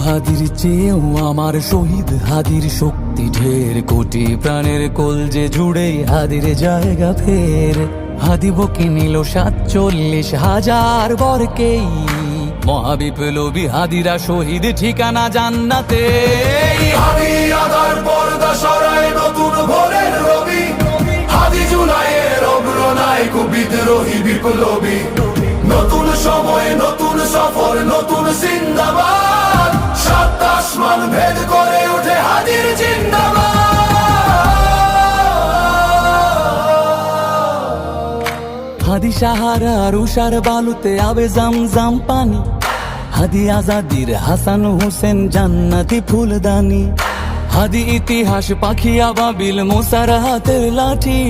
হাদির চেয়েও আমার শহীদ হাদির শক্তি ঢের, কোটি প্রাণের কলজে জুড়ে হাদির জায়গা ফের। হাদি বকে নিল ৪৭,০০০ বরকেই, মহাবিপ্লবী হাদিরা শহীদ ঠিকানা জান্নাতে। হাদি আদার পর্দা সরায় নতুন ভোরের রবি, হাদি জুলাইয়ের অগ্রনায়ক বিদ্রোহী বিপ্লবী। নতুন সময় নতুন সফর নতুন জিন্দাবাদ, সাত আসমান ভেদ করে ওঠে হাদির জিন্দাবাদ। হাদি সাহারার উষার বালুতে আবে জামজাম পানি, হাদি আজাদির হাসান হোসেন জান্নাতি ফুলদানি। হাদি ইতিহাস পাখি আবাবিল মুসার হাতের লাঠি,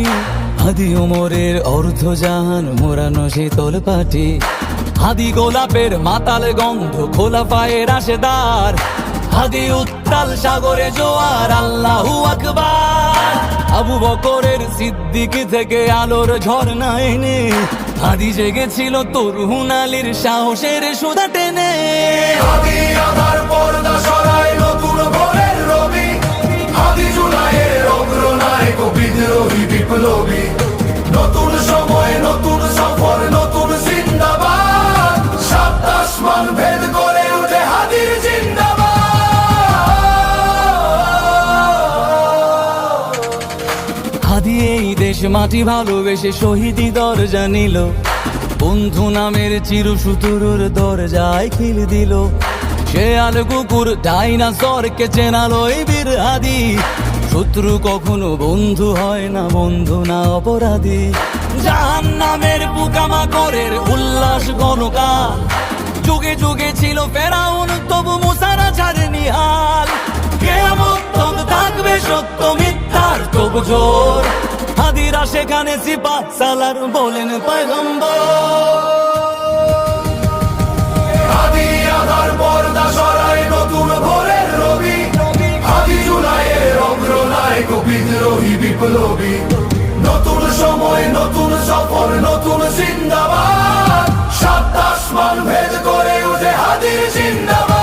হাদি ওমরের অর্ধজাহান মোরানো শীতল পাটি। হাদি গোলাপের মাতাল গন্ধ খোলা পায়ের রাশেদার, হাদি উত্তাল সাগরে জোয়ার আল্লাহু আকবার। আবু বকরের সিদ্দিক থেকে আলোর ঝর্ণা এনে, হাদি জেগেছিল তরুণ আলীর সাহসের সুধা টেনে। হাদি আধার পর্দা সরায় নতুন ভোরের রবি, হাদি জুলাইয়ের অগ্রনায়ক বিদ্রোহী বিপ্লবী। নতুন সময় নতুন সফর নতুন জিন্দাবাদ, সাত আসমান ভেদ করে ওঠে হাদির জিন্দাবাদ। হাদি এই দেশ মাটি ভালোবেসে শহীদি দরজা নিল, বন্ধু নামের চিরসুতুরুর দরজায় খিল দিল। সে আল কুকুর ডাইনাসরকে চেনালো এই বীর হাদি, শত্রু কখনো বন্ধু হয় না, বন্ধু না অপরাধী। জাহান্নামের পোকামাকড়ের উল্লাস গণকাল, যুগে যুগে ছিল ফেরাউন তবু মুসারা ছাড়েনি হাল। কিয়ামত তক থাকবে সত্য মিথ্যার তবু জোর, হাদিরা সেখানে সিপাহ সালার বলেন পয়গম্বর। হাদি আধার পর্দা সরায় নতুন ভোরের রবি, হাদি জুলাইয়ের অগ্রনায়ক বিদ্রোহী বিপ্লবী। নতুন সময় নতুন সফর নতুন জিন্দাবাদ, সাত আসমান ভেদ করে ওঠে হাদির জিন্দাবাদ।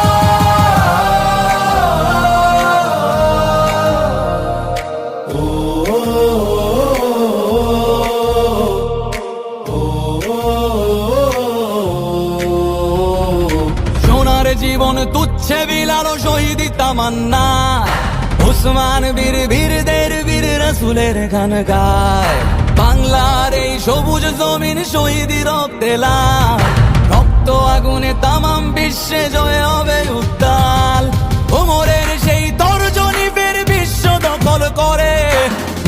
সোনার জীবন তুচ্ছে বিলালো শহীদি তামান্না, উসমান বীর বীরদের বীর রাসূলের গান গায়। বাংলার এই সবুজ জমিন শহীদি রক্তে লাল, রক্ত আগুনে তামাম বিশ্বে জয় হবে উত্তাল। ওমরের সেই তর্জনী ফের বিশ্ব দখল করে,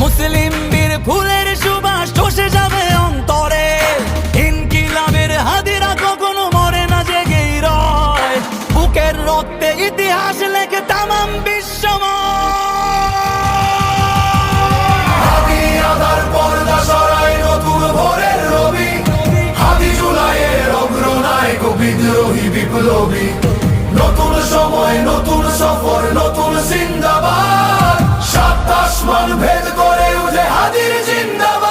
মুসলিম বীর ফুলের সুবাস চষে যাবে অন্তরে। ইনকিলাবের হাদিরা কখনো মরে না, জেগেই রয়, বুকের রক্তে ইতিহাস লেখে তামাম বিশ্বময়। হাদি আধার পর্দা সরায় নতুন ভোরের রবি, হাদি জুলাইয়ের অগ্রনায়ক বিদ্রোহী বিপ্লবী। নতুন সময় নতুন সফর নতুন জিন্দাবাদ, সাত আসমান ভেদ করে ওঠে হাদির জিন্দাবাদ।